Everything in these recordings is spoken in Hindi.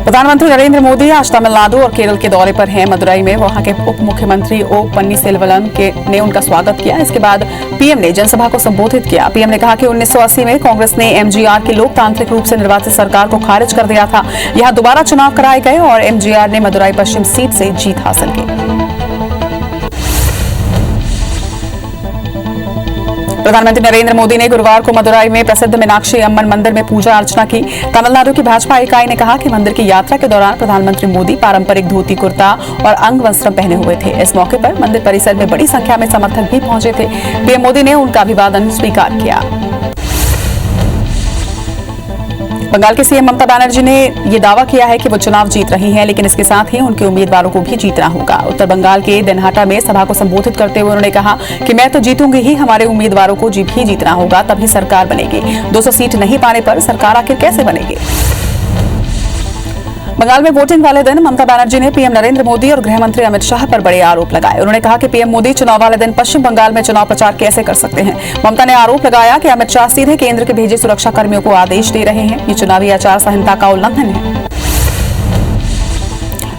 प्रधानमंत्री नरेंद्र मोदी आज तमिलनाडु और केरल के दौरे पर हैं। मदुरई में वहां के उप मुख्यमंत्री ओ पन्नीरसेल्वम ने उनका स्वागत किया। इसके बाद पीएम ने जनसभा को संबोधित किया। पीएम ने कहा कि 1980 में कांग्रेस ने एमजीआर की लोकतांत्रिक रूप से निर्वाचित सरकार को खारिज कर दिया था। यहां दोबारा चुनाव कराए गए और एमजीआर ने मदुरई पश्चिम सीट से जीत हासिल की। प्रधानमंत्री नरेंद्र मोदी ने गुरुवार को मदुरई में प्रसिद्ध मीनाक्षी अम्मन मंदिर में पूजा अर्चना की। तमिलनाडु की भाजपा इकाई ने कहा कि मंदिर की यात्रा के दौरान प्रधानमंत्री मोदी पारंपरिक धोती कुर्ता और अंग वस्त्र पहने हुए थे। इस मौके पर मंदिर परिसर में बड़ी संख्या में समर्थक भी पहुंचे थे। पीएम मोदी ने उनका अभिवादन स्वीकार किया। बंगाल के सीएम ममता बनर्जी ने यह दावा किया है कि वो चुनाव जीत रही हैं, लेकिन इसके साथ ही उनके उम्मीदवारों को भी जीतना होगा। उत्तर बंगाल के दिनहाटा में सभा को संबोधित करते हुए उन्होंने कहा कि मैं तो जीतूंगी ही, हमारे उम्मीदवारों को भी जीतना होगा, तभी सरकार बनेगी। 200 सीट नहीं पाने पर सरकार आखिर कैसे बनेगी। बंगाल में वोटिंग वाले दिन ममता बनर्जी ने पीएम नरेंद्र मोदी और गृह मंत्री अमित शाह पर बड़े आरोप लगाए। उन्होंने कहा कि पीएम मोदी चुनाव वाले दिन पश्चिम बंगाल में चुनाव प्रचार कैसे कर सकते हैं। ममता ने आरोप लगाया कि अमित शाह सीधे केंद्र के भेजे सुरक्षा कर्मियों को आदेश दे रहे हैं। ये चुनावी आचार संहिता का उल्लंघन है।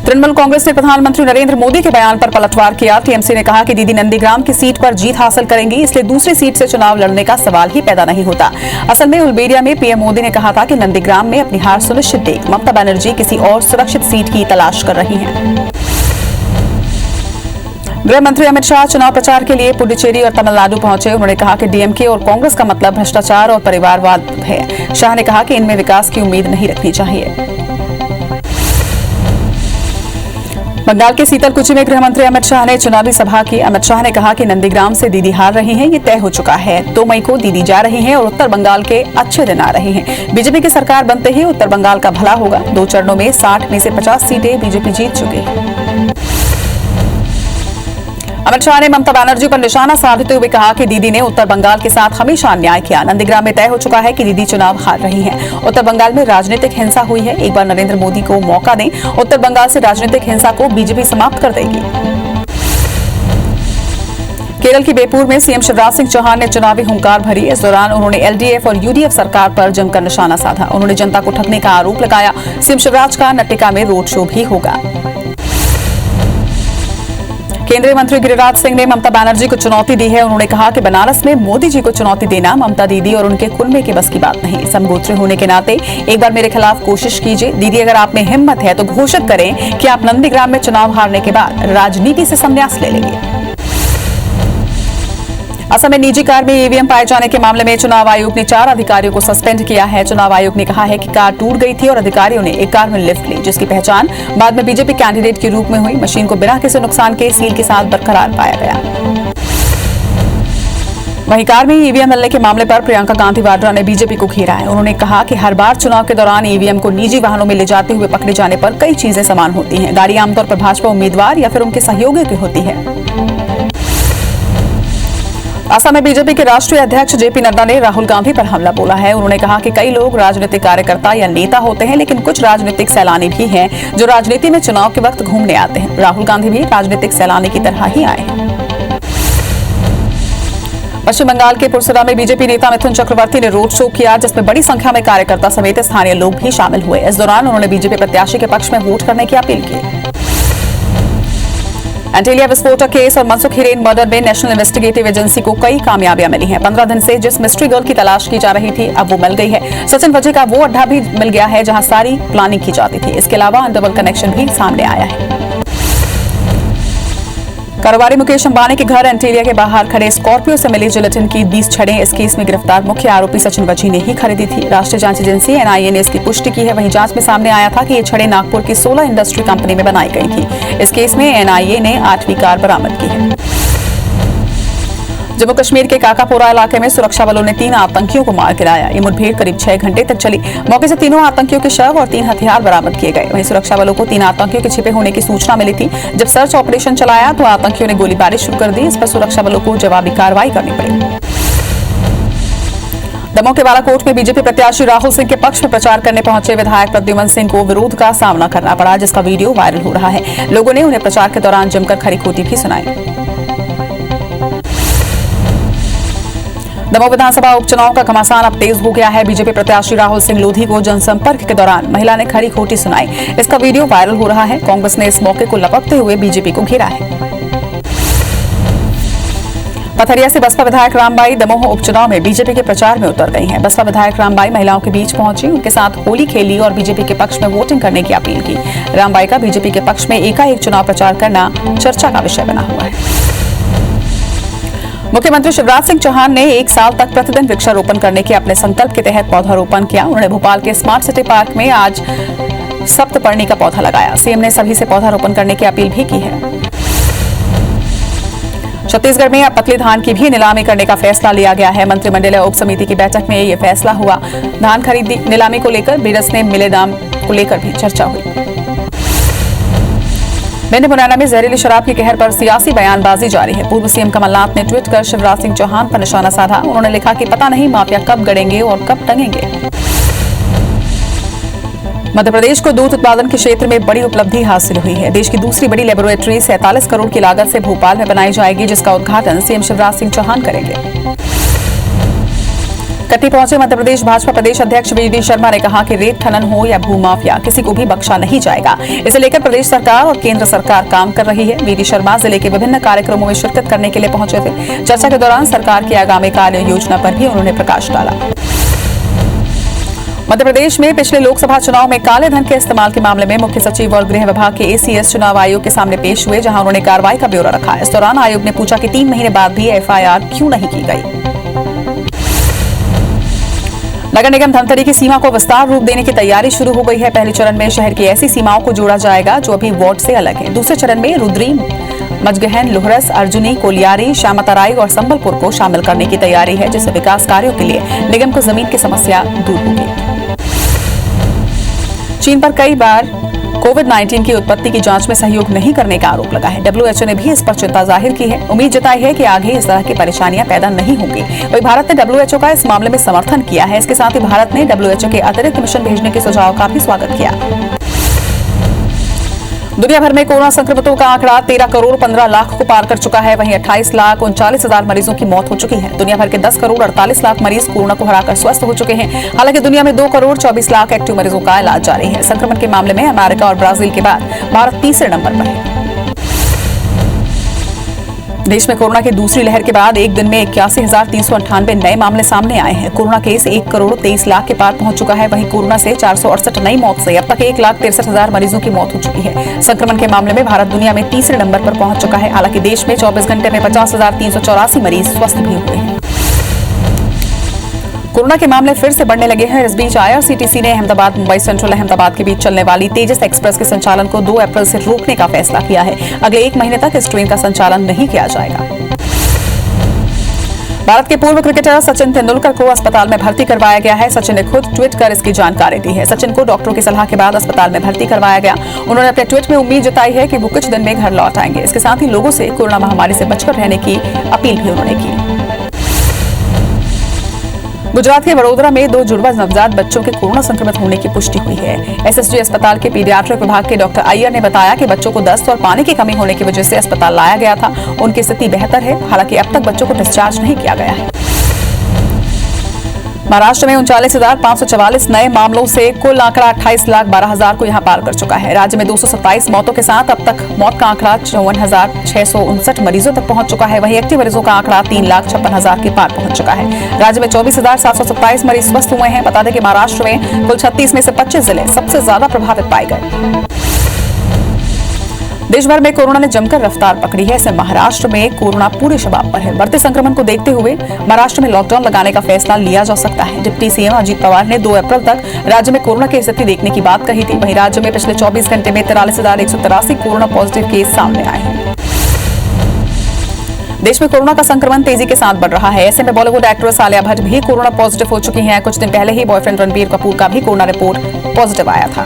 तृणमूल कांग्रेस ने प्रधानमंत्री नरेंद्र मोदी के बयान पर पलटवार किया। टीएमसी ने कहा कि दीदी नंदीग्राम की सीट पर जीत हासिल करेंगी, इसलिए दूसरी सीट से चुनाव लड़ने का सवाल ही पैदा नहीं होता। असल में उल्बेरिया में पीएम मोदी ने कहा था कि नंदीग्राम में अपनी हार सुनिश्चित देख ममता बनर्जी किसी और सुरक्षित सीट की तलाश कर रही हैं। गृह मंत्री अमित शाह चुनाव प्रचार के लिए पुडुचेरी और तमिलनाडु पहुंचे। उन्होंने कहा कि डीएमके और कांग्रेस का मतलब भ्रष्टाचार और परिवारवाद है। शाह ने कहा कि इनमें विकास की उम्मीद नहीं रखनी चाहिए। बंगाल के सीतलकुची में गृह मंत्री अमित शाह ने चुनावी सभा की। अमित शाह ने कहा कि नंदीग्राम से दीदी हार रही हैं, ये तय हो चुका है। 2 मई को दीदी जा रही हैं और उत्तर बंगाल के अच्छे दिन आ रहे हैं। बीजेपी की सरकार बनते ही उत्तर बंगाल का भला होगा। 2 चरणों में 60 में से 50 सीटें बीजेपी जीत चुकी है। अमित शाह ने ममता बनर्जी पर निशाना साधते हुए कहा कि दीदी ने उत्तर बंगाल के साथ हमेशा अन्याय किया। नंदीग्राम में तय हो चुका है कि दीदी चुनाव हार रही हैं। उत्तर बंगाल में राजनीतिक हिंसा हुई है। एक बार नरेंद्र मोदी को मौका दें, उत्तर बंगाल से राजनीतिक हिंसा को बीजेपी समाप्त कर देगी। केरल की बेपूर में सीएम शिवराज सिंह चौहान ने चुनावी हुंकार भरी। इस दौरान उन्होंने एलडीएफ और यूडीएफ सरकार पर जमकर निशाना साधा। उन्होंने जनता को ठगने का आरोप लगाया। सीएम शिवराज का नट्टिका में रोड शो भी होगा। केंद्रीय मंत्री गिरिराज सिंह ने ममता बनर्जी को चुनौती दी है। उन्होंने कहा कि बनारस में मोदी जी को चुनौती देना ममता दीदी और उनके कुनबे के बस की बात नहीं। समगोत्री होने के नाते एक बार मेरे खिलाफ कोशिश कीजिए। दीदी, अगर आप में हिम्मत है तो घोषित करें कि आप नंदीग्राम में चुनाव हारने के बाद राजनीति से संन्यास ले लेंगे। असम में निजी कार में ईवीएम पाए जाने के मामले में चुनाव आयोग ने 4 अधिकारियों को सस्पेंड किया है। चुनाव आयोग ने कहा है कि कार टूट गई थी और अधिकारियों ने एक कार में लिफ्ट ली, जिसकी पहचान बाद में बीजेपी कैंडिडेट के रूप में हुई। मशीन को बिना किसी नुकसान के सील के साथ बरकरार पाया गया। वहीं कार में ईवीएम मिलने के मामले पर प्रियंका गांधी वाड्रा ने बीजेपी को घेरा है। उन्होंने कहा कि हर बार चुनाव के दौरान ईवीएम को निजी वाहनों में ले जाते हुए पकड़े जाने पर कई चीजें समान होती हैं। गाड़ी आमतौर पर भाजपा उम्मीदवार या फिर उनके सहयोगियों की होती है। असम में बीजेपी के राष्ट्रीय अध्यक्ष जेपी नड्डा ने राहुल गांधी पर हमला बोला है। उन्होंने कहा कि कई लोग राजनीतिक कार्यकर्ता या नेता होते हैं, लेकिन कुछ राजनीतिक सैलानी भी हैं जो राजनीति में चुनाव के वक्त घूमने आते हैं। राहुल गांधी भी राजनीतिक सैलानी की तरह ही आए हैं। पश्चिम बंगाल के पुरसरा में बीजेपी नेता मिथुन चक्रवर्ती ने रोड शो किया, जिसमें बड़ी संख्या में कार्यकर्ता समेत स्थानीय लोग भी शामिल हुए। इस दौरान उन्होंने बीजेपी प्रत्याशी के पक्ष में वोट करने की अपील की। एंटीलिया विस्फोटक केस और मनसुख हिरेन मर्डर में नेशनल इन्वेस्टिगेटिव एजेंसी को कई कामयाबियां मिली हैं। 15 दिन से जिस मिस्ट्री गर्ल की तलाश की जा रही थी, अब वो मिल गई है। सचिन वजह का वो अड्डा भी मिल गया है जहां सारी प्लानिंग की जाती थी। इसके अलावा अंडरवर्ल्ड कनेक्शन भी सामने आया है। कारोबारी मुकेश अंबानी के घर एंटीलिया के बाहर खड़े स्कॉर्पियो से मिली जिलेटिन की 20 छड़ें इस केस में गिरफ्तार मुख्य आरोपी सचिन वजी ने ही खरीदी थी। राष्ट्रीय जांच एजेंसी एनआईए ने इसकी पुष्टि की है। वहीं जांच में सामने आया था कि ये छड़ें नागपुर की 16 इंडस्ट्री कंपनी में बनाई गई थी। इस केस में एनआईए ने 8वीं कार बरामद की है। जम्मू कश्मीर के काकापोरा इलाके में सुरक्षा बलों ने 3 आतंकियों को मार गिराया। ये मुठभेड़ करीब 6 घंटे तक चली। मौके से तीनों आतंकियों के शव और 3 हथियार बरामद किए गए। वहीं सुरक्षा बलों को 3 आतंकियों के छिपे होने की सूचना मिली थी। जब सर्च ऑपरेशन चलाया तो आतंकियों ने गोलीबारी शुरू कर दी। इस पर सुरक्षा बलों को जवाबी कार्रवाई करनी पड़ी। दमोह के बालाकोट में बीजेपी प्रत्याशी राहुल सिंह के पक्ष में प्रचार करने पहुंचे विधायक प्रद्युमन सिंह को विरोध का सामना करना पड़ा, जिसका वीडियो वायरल हो रहा है। लोगों ने उन्हें प्रचार के दौरान जमकर खरी खोटी भी सुनाई। दमोह विधानसभा उपचुनाव का घमासान अब तेज हो गया है। बीजेपी प्रत्याशी राहुल सिंह लोधी को जनसंपर्क के दौरान महिला ने खरी खोटी सुनाई। इसका वीडियो वायरल हो रहा है। कांग्रेस ने इस मौके को लपकते हुए बीजेपी को घेरा है। पथरिया से बसपा विधायक रामबाई दमोह उपचुनाव में बीजेपी के प्रचार में उतर गई हैं। बसपा विधायक रामबाई महिलाओं के बीच पहुंची, उनके साथ होली खेली और बीजेपी के पक्ष में वोटिंग करने की अपील की। रामबाई का बीजेपी के पक्ष में एकाएक चुनाव प्रचार करना चर्चा का विषय बना हुआ है। मुख्यमंत्री शिवराज सिंह चौहान ने 1 साल तक प्रतिदिन वृक्षारोपण करने के अपने संकल्प के तहत पौधारोपण किया। उन्होंने भोपाल के स्मार्ट सिटी पार्क में आज सप्तपर्णी का पौधा लगाया। सीएम ने सभी से पौधारोपण करने की अपील भी की है। छत्तीसगढ़ में अब पतली धान की भी नीलामी करने का फैसला लिया गया है। मंत्रिमंडलीय उप समिति की बैठक में यह फैसला हुआ। धान खरीदी नीलामी को लेकर बीडीएस ने मिले दाम को लेकर भी चर्चा हुई। भिंड मुरैना में जहरीली शराब की कहर पर सियासी बयानबाजी जारी है। पूर्व सीएम कमलनाथ ने ट्वीट कर शिवराज सिंह चौहान पर निशाना साधा। उन्होंने लिखा कि पता नहीं माफिया कब गड़ेंगे और कब टंगेंगे। मध्य प्रदेश को दूध उत्पादन के क्षेत्र में बड़ी उपलब्धि हासिल हुई है। देश की दूसरी बड़ी लेबोरेटरी 47 करोड़ की लागत से भोपाल में बनाई जाएगी, जिसका उद्घाटन सीएम शिवराज सिंह चौहान करेंगे। कटनी पहुंचे मध्य प्रदेश भाजपा प्रदेश अध्यक्ष वीडी शर्मा ने कहा कि रेत खनन हो या भूमाफिया, किसी को भी बख्शा नहीं जाएगा। इसे लेकर प्रदेश सरकार और केंद्र सरकार काम कर रही है। वीडी शर्मा जिले के विभिन्न कार्यक्रमों में शिरकत करने के लिए पहुंचे थे। चर्चा के दौरान सरकार की आगामी कार्य योजना पर भी उन्होंने प्रकाश डाला। मध्य प्रदेश में पिछले लोकसभा चुनाव में काले धन के इस्तेमाल के मामले में मुख्य सचिव और गृह विभाग के एसीएस चुनाव आयोग के सामने पेश हुए, जहां उन्होंने कार्रवाई का ब्यौरा रखा। इस दौरान आयोग ने पूछा कि 3 महीने बाद भी एफआईआर क्यों नहीं की गई। नगर निगम धमतरी की सीमा को विस्तार रूप देने की तैयारी शुरू हो गई है। पहले चरण में शहर की ऐसी सीमाओं को जोड़ा जाएगा जो अभी वार्ड से अलग है। दूसरे चरण में रुद्री, मजगहन, लोहरस, अर्जुनी, कोलियारी, श्यामतराई और संबलपुर को शामिल करने की तैयारी है, जिससे विकास कार्यों के लिए निगम को जमीन की समस्या दूर होगी। चीन पर कई बार कोविड-19 की उत्पत्ति की जांच में सहयोग नहीं करने का आरोप लगा है। डब्ल्यूएचओ ने भी इस पर चिंता जाहिर की है। उम्मीद जताई है कि आगे इस तरह की परेशानियां पैदा नहीं होंगी। वहीं भारत ने डब्ल्यूएचओ का इस मामले में समर्थन किया है। इसके साथ ही भारत ने डब्ल्यूएचओ के अतिरिक्त मिशन भेजने के सुझाव का भी स्वागत किया। दुनिया भर में कोरोना संक्रमितों का आंकड़ा 13 करोड़ 15 लाख को पार कर चुका है। वहीं 28 लाख 39 हजार मरीजों की मौत हो चुकी है। दुनिया भर के 10 करोड़ 48 लाख मरीज कोरोना को हराकर स्वस्थ हो चुके हैं। हालांकि दुनिया में 2 करोड़ 24 लाख एक्टिव मरीजों का इलाज जारी है। संक्रमण के मामले में अमेरिका और ब्राजील के बाद भारत तीसरे नंबर पर है। देश में कोरोना की दूसरी लहर के बाद एक दिन में 81,398 नए मामले सामने आए हैं। कोरोना केस 1 करोड़ 23 लाख के पार पहुंच चुका है। वहीं कोरोना से 468 नई मौत से अब तक 1,63,000 मरीजों की मौत हो चुकी है। संक्रमण के मामले में भारत दुनिया में तीसरे नंबर पर पहुंच चुका है। हालांकि देश में 24 घंटे में 50,384 मरीज स्वस्थ भी हुए हैं। कोरोना के मामले फिर से बढ़ने लगे हैं। इस बीच आईआरसीटीसी ने अहमदाबाद मुंबई सेंट्रल अहमदाबाद के बीच चलने वाली तेजस एक्सप्रेस के संचालन को 2 अप्रैल से रोकने का फैसला किया है। अगले 1 महीने तक इस ट्रेन का संचालन नहीं किया जाएगा। भारत के पूर्व क्रिकेटर सचिन तेंदुलकर को अस्पताल में भर्ती करवाया गया है। सचिन ने खुद ट्वीट कर इसकी जानकारी दी है। सचिन को डॉक्टरों की सलाह के बाद अस्पताल में भर्ती करवाया गया। उन्होंने अपने ट्वीट में उम्मीद जताई है कि वो कुछ दिन में घर लौट आएंगे। इसके साथ ही लोगों से कोरोना महामारी से बचकर रहने की अपील भी उन्होंने की। गुजरात के वडोदरा में 2 जुड़वा नवजात बच्चों के कोरोना संक्रमित होने की पुष्टि हुई है। एसएसजी अस्पताल के पीडियाट्रिक विभाग के डॉक्टर अय्यर ने बताया कि बच्चों को दस्त और पानी की कमी होने की वजह से अस्पताल लाया गया था। उनकी स्थिति बेहतर है। हालांकि अब तक बच्चों को डिस्चार्ज नहीं किया गया है। महाराष्ट्र में 39,544 नए मामलों से कुल आंकड़ा 28,12,000 को यहां पार कर चुका है। राज्य में 227 मौतों के साथ अब तक मौत का आंकड़ा 54,659 मरीजों तक पहुंच चुका है। वहीं एक्टिव मरीजों का आंकड़ा 3,56,000 के पार पहुंच चुका है। राज्य में 24,727 मरीज स्वस्थ हुए हैं। बता दें कि महाराष्ट्र में कुल 36 में से 25 जिले सबसे ज्यादा प्रभावित पाए गए। देश भर में कोरोना ने जमकर रफ्तार पकड़ी है। ऐसे महाराष्ट्र में कोरोना पूरे शबाब पर है। बढ़ते संक्रमण को देखते हुए महाराष्ट्र में लॉकडाउन लगाने का फैसला लिया जा सकता है। डिप्टी सीएम अजीत पवार ने 2 अप्रैल तक राज्य में कोरोना की स्थिति देखने की बात कही थी। वहीं राज्य में पिछले 24 घंटे में 43,183 कोरोना पॉजिटिव केस सामने आए हैं। देश में कोरोना का संक्रमण तेजी के साथ बढ़ रहा है। ऐसे में बॉलीवुड एक्ट्रेस आलिया भट्ट भी कोरोना पॉजिटिव हो चुकी हैं। कुछ दिन पहले ही बॉयफ्रेंड रणबीर कपूर का भी कोरोना रिपोर्ट पॉजिटिव आया था।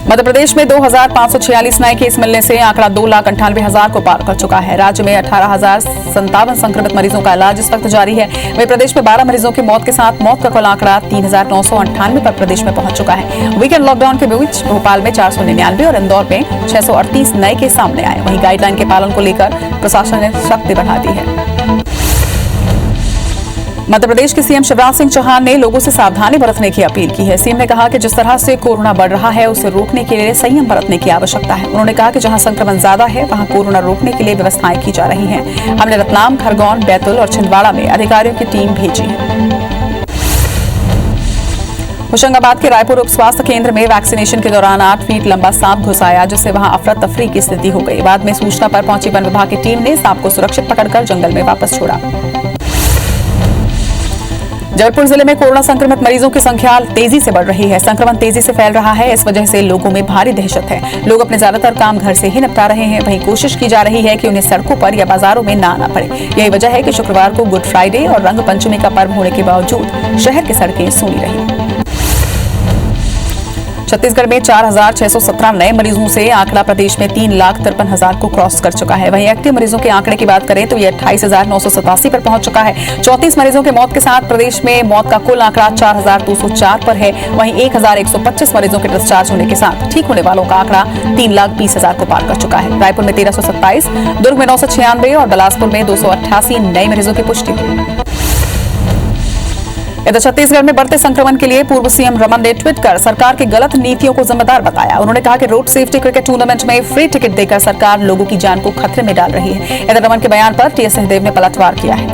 मध्य प्रदेश में 2,546 नए केस मिलने से आंकड़ा 2,98,000 को पार कर चुका है। राज्य में 18,057 संक्रमित मरीजों का इलाज इस वक्त जारी है। वहीं प्रदेश में 12 मरीजों की मौत के साथ मौत का कुल आंकड़ा 3,998 पर प्रदेश में पहुंच चुका है। वीकेंड लॉकडाउन के बीच भोपाल में 499 और इंदौर में 638 नए केस सामने आए। वहीं गाइडलाइन के पालन को लेकर प्रशासन ने सख्ती बढ़ा दी है। मध्य प्रदेश के सीएम शिवराज सिंह चौहान ने लोगों से सावधानी बरतने की अपील की है। सीएम ने कहा कि जिस तरह से कोरोना बढ़ रहा है उसे रोकने के लिए संयम बरतने की आवश्यकता है। उन्होंने कहा कि जहां संक्रमण ज्यादा है वहां कोरोना रोकने के लिए व्यवस्थाएं की जा रही हैं। हमने रतलाम, खरगोन, बैतूल और छिंदवाड़ा में अधिकारियों की टीम भेजी है। होशंगाबाद के रायपुर उप स्वास्थ्य केंद्र में वैक्सीनेशन के दौरान 8 फीट लंबा सांप घुस आया, जिससे वहां अफरा तफरी की स्थिति हो गई। बाद में सूचना पर पहुंची वन विभाग की टीम ने सांप को सुरक्षित पकड़कर जंगल में वापस छोड़ा। जबलपुर जिले में कोरोना संक्रमित मरीजों की संख्या तेजी से बढ़ रही है। संक्रमण तेजी से फैल रहा है, इस वजह से लोगों में भारी दहशत है। लोग अपने ज्यादातर काम घर से ही निपटा रहे हैं। वहीं कोशिश की जा रही है कि उन्हें सड़कों पर या बाजारों में ना आना पड़े। यही वजह है कि शुक्रवार को गुड फ्राइडे और रंग पंचमी का पर्व होने के बावजूद शहर की सड़कें सूनी रही। छत्तीसगढ़ में 4,617 नए मरीजों से आंकड़ा प्रदेश में 3,53,000 को क्रॉस कर चुका है। वहीं एक्टिव मरीजों के आंकड़े की बात करें तो ये 28,987 पर पहुंच चुका है। 34 मरीजों की मौत के साथ प्रदेश में मौत का कुल आंकड़ा 4,204 पर है। वहीं 1,125 मरीजों के डिस्चार्ज होने के साथ ठीक होने वालों का आंकड़ा 3,20,000 को पार कर चुका है। रायपुर में 1,327, दुर्ग में 996 और बिलासपुर में 288 नए मरीजों की पुष्टि हुई। इधर छत्तीसगढ़ में बढ़ते संक्रमण के लिए पूर्व सीएम रमन ने ट्वीट कर सरकार की गलत नीतियों को जिम्मेदार बताया। उन्होंने कहा कि रोड सेफ्टी क्रिकेट टूर्नामेंट में फ्री टिकट देकर सरकार लोगों की जान को खतरे में डाल रही है। इधर रमन के बयान पर टीएस सिंहदेव ने पलटवार किया है।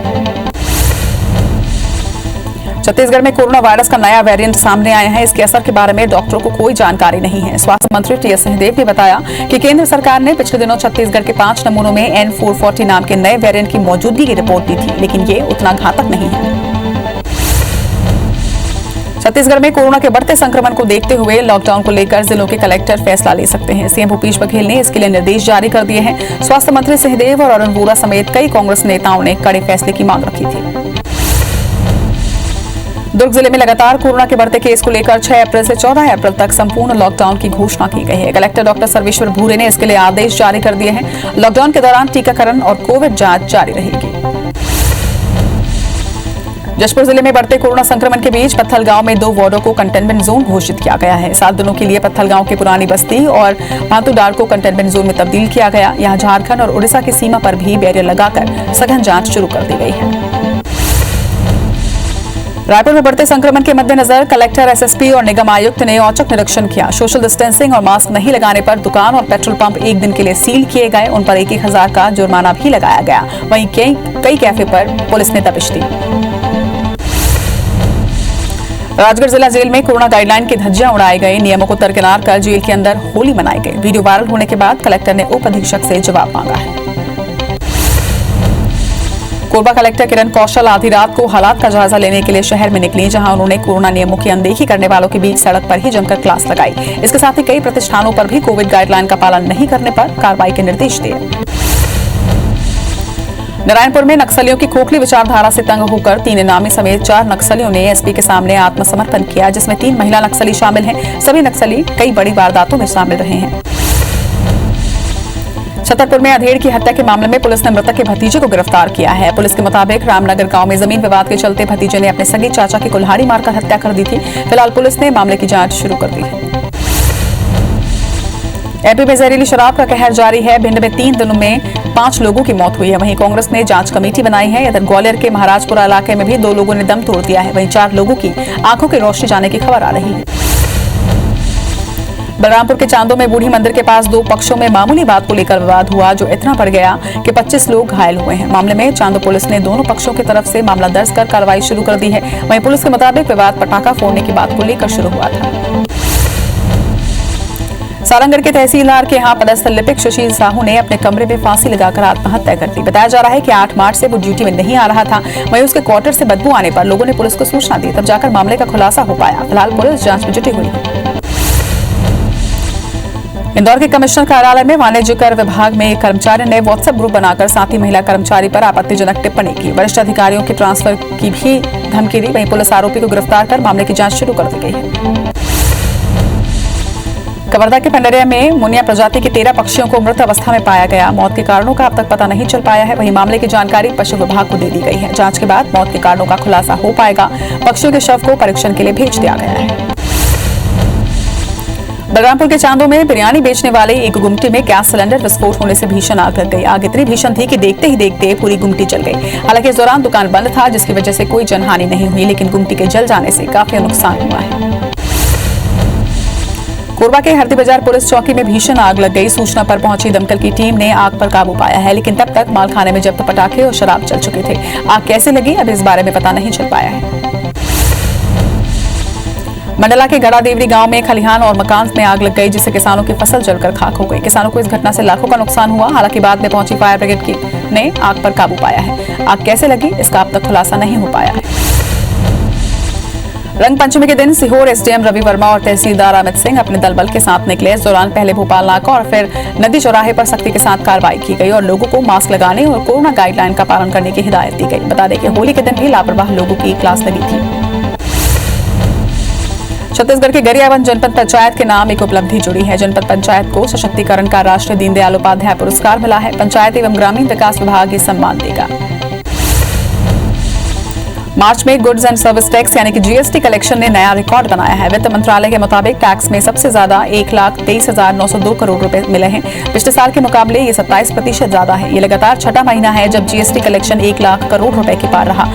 छत्तीसगढ़ में कोरोना वायरस का नया वेरिएंट सामने आया है। इसके असर के बारे में डॉक्टरों को कोई जानकारी नहीं है। स्वास्थ्य मंत्री टीएस सिंहदेव ने बताया कि केंद्र सरकार ने पिछले दिनों छत्तीसगढ़ के 5 नमूनों में N440 नाम के नए वेरिएंट की मौजूदगी की रिपोर्ट दी थी, लेकिन ये उतना घातक नहीं है। छत्तीसगढ़ में कोरोना के बढ़ते संक्रमण को देखते हुए लॉकडाउन को लेकर जिलों के कलेक्टर फैसला ले सकते हैं। सीएम भूपेश बघेल ने इसके लिए निर्देश जारी कर दिए हैं। स्वास्थ्य मंत्री सिंहदेव और अरुण वोरा समेत कई कांग्रेस नेताओं ने कड़े फैसले की मांग रखी थी। दुर्ग जिले में लगातार कोरोना के बढ़ते केस को लेकर 6 अप्रैल से 14 अप्रैल तक संपूर्ण लॉकडाउन की घोषणा की गई है। कलेक्टर डॉक्टर सर्वेश्वर भूरे ने इसके लिए आदेश जारी कर दिए हैं। लॉकडाउन के दौरान टीकाकरण और कोविड जांच जारी रहेगी। जशपुर जिले में बढ़ते कोरोना संक्रमण के बीच पत्थलगांव में 2 वार्डों को कंटेनमेंट जोन घोषित किया गया है। 7 दिनों के लिए पत्थलगांव की पुरानी बस्ती और भातुडार को कंटेनमेंट जोन में तब्दील किया गया। यहां झारखंड और उड़ीसा की सीमा पर भी बैरियर लगाकर सघन जांच शुरू कर दी गई है। रायपुर में बढ़ते संक्रमण के मद्देनजर कलेक्टर, एसएसपी और निगम आयुक्त ने औचक निरीक्षण किया। सोशल डिस्टेंसिंग और मास्क नहीं लगाने पर दुकान और पेट्रोल पंप 1 दिन के लिए सील किए गए। उन पर 1,000 का जुर्माना भी लगाया गया। वहीं कई कैफे पर पुलिस ने दबिश दी। राजगढ़ जिला जेल में कोरोना गाइडलाइन की धज्जियां उड़ाई गई। नियमों को दरकिनार कर जेल के अंदर होली मनाई गई। वीडियो वायरल होने के बाद कलेक्टर ने उप अधीक्षक से जवाब मांगा है। कोरबा कलेक्टर किरण कौशल आधी रात को हालात का जायजा लेने के लिए शहर में निकली, जहां उन्होंने कोरोना नियमों की अनदेखी करने वालों के बीच सड़क पर ही जमकर क्लास लगाई। इसके साथ ही कई प्रतिष्ठानों पर भी कोविड गाइडलाइन का पालन नहीं करने पर कार्रवाई के निर्देश दिए। नारायणपुर में नक्सलियों की खोखली विचारधारा से तंग होकर 3 इनामी समेत 4 नक्सलियों ने एसपी के सामने आत्मसमर्पण किया, जिसमें 3 महिला नक्सली शामिल हैं। सभी नक्सली कई बड़ी वारदातों में शामिल रहे हैं। छतरपुर में अधेड़ की हत्या के मामले में पुलिस ने मृतक के भतीजे को गिरफ्तार किया है। पुलिस के मुताबिक रामनगर गांव में जमीन विवाद के चलते भतीजे ने अपने सगे चाचा की कुल्हाड़ी मारकर हत्या कर दी थी। फिलहाल पुलिस ने मामले की जांच शुरू कर दी है। एपी में जहरीली शराब का कहर जारी है। भिंड में 3 दिनों में 5 लोगों की मौत हुई है। वहीं कांग्रेस ने जांच कमेटी बनाई है। इधर ग्वालियर के महाराजपुरा इलाके में भी 2 लोगों ने दम तोड़ दिया है। वहीं 4 लोगों की आंखों की रोशनी जाने की खबर आ रही है। बलरामपुर के चांदो में बूढ़ी मंदिर के पास 2 पक्षों में मामूली बात को लेकर विवाद हुआ, जो इतना बढ़ गया कि 25 लोग घायल हुए हैं। मामले में चांदो पुलिस ने दोनों पक्षों की तरफ से मामला दर्ज कर कार्रवाई शुरू कर दी है। वहीं पुलिस के मुताबिक विवाद पटाखा फोड़ने की बात को लेकर शुरू हुआ था। सारंगढ़ के तहसीलदार के यहां पदस्थ लिपिक सुशील साहू ने अपने कमरे में फांसी लगाकर आत्महत्या कर दी। बताया जा रहा है कि 8 मार्च से वो ड्यूटी में नहीं आ रहा था। वहीं उसके क्वार्टर से बदबू आने पर लोगों ने पुलिस को सूचना दी, तब जाकर मामले का खुलासा हो पाया। फिलहाल पुलिस जांच में जुटी हुई है। इंदौर के कमिश्नर कार्यालय में वाणिज्य कर विभाग में एक कर्मचारी ने व्हाट्सएप ग्रुप बनाकर साथी महिला कर्मचारी पर आपत्तिजनक टिप्पणी की। वरिष्ठ अधिकारियों के ट्रांसफर की भी धमकी दी। वहीं पुलिस आरोपी को गिरफ्तार कर मामले की जांच शुरू कर दी गई है। कवर्धा के पंडरिया में मुनिया प्रजाति के 13 पक्षियों को मृत अवस्था में पाया गया। मौत के कारणों का अब तक पता नहीं चल पाया है। वहीं मामले की जानकारी पशु विभाग को दे दी गई है। जांच के बाद मौत के कारणों का खुलासा हो पाएगा। पक्षियों के शव को परीक्षण के लिए भेज दिया गया है। बलरामपुर के चांदों में बिरयानी बेचने वाले एक गुमटी में गैस सिलेंडर विस्फोट होने से भीषण आग लग गई। आग इतनी भीषण थी कि देखते ही देखते पूरी गुमटी जल गई। हालांकि इस दौरान दुकान बंद था, जिसकी वजह से कोई जनहानि नहीं हुई, लेकिन गुमटी के जल जाने से काफी नुकसान हुआ है। कोरबा के हरदी बाजार पुलिस चौकी में भीषण आग लग गई। सूचना पर पहुंची दमकल की टीम ने आग पर काबू पाया है, लेकिन तब तक मालखाने में जब्त पटाखे और शराब जल चुके थे। आग कैसे लगी, अब इस बारे में पता नहीं चल पाया है। मंडला के गड़ा देवरी गांव में खलिहान और मकान में आग लग गई, जिससे किसानों की फसल जलकर खाक हो गई। किसानों को इस घटना से लाखों का नुकसान हुआ। हालांकि बाद में पहुंची फायर ब्रिगेड ने आग पर काबू पाया है। आग कैसे लगी, इसका अब तक खुलासा नहीं हो पाया है। रंग पंचमी के दिन सीहोर एसडीएम रवि वर्मा और तहसीलदार अमित सिंह अपने दल बल के साथ निकले। इस दौरान पहले भोपाल नाका और फिर नदी चौराहे पर सख्ती के साथ कार्रवाई की गई और लोगों को मास्क लगाने और कोरोना गाइडलाइन का पालन करने की हिदायत दी गई। बता दें कि होली के दिन भी लापरवाह लोगों की क्लास लगी थी। छत्तीसगढ़ के गरियाबंद जनपद पंचायत के नाम एक उपलब्धि जुड़ी है। जनपद पंचायत को सशक्तिकरण का राष्ट्रीय दीनदयाल उपाध्याय पुरस्कार मिला है। पंचायत एवं ग्रामीण विकास विभाग ये सम्मान देगा। मार्च में गुड्स एंड सर्विस टैक्स यानी कि जीएसटी कलेक्शन ने नया रिकॉर्ड बनाया है। वित्त मंत्रालय के मुताबिक टैक्स में सबसे ज्यादा 1,23,902 करोड़ रुपए मिले हैं। पिछले साल के मुकाबले ये 27% ज्यादा है। ये लगातार छठा महीना है जब जीएसटी कलेक्शन 1 लाख करोड़ रुपए के पार रहा।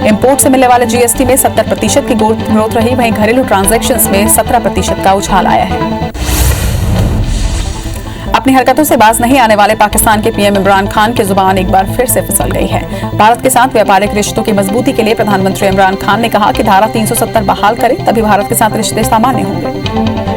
इंपोर्ट से मिलने वाले जीएसटी में 70% की ग्रोथ रही। वहीं घरेलू ट्रांजैक्शंस में 17% का उछाल आया है। अपनी हरकतों से बाज नहीं आने वाले पाकिस्तान के पीएम इमरान खान की जुबान एक बार फिर से फिसल गई है। भारत के साथ व्यापारिक रिश्तों की मजबूती के लिए प्रधानमंत्री इमरान खान ने कहा कि धारा 370 बहाल करें, तभी भारत के साथ रिश्ते सामान्य होंगे।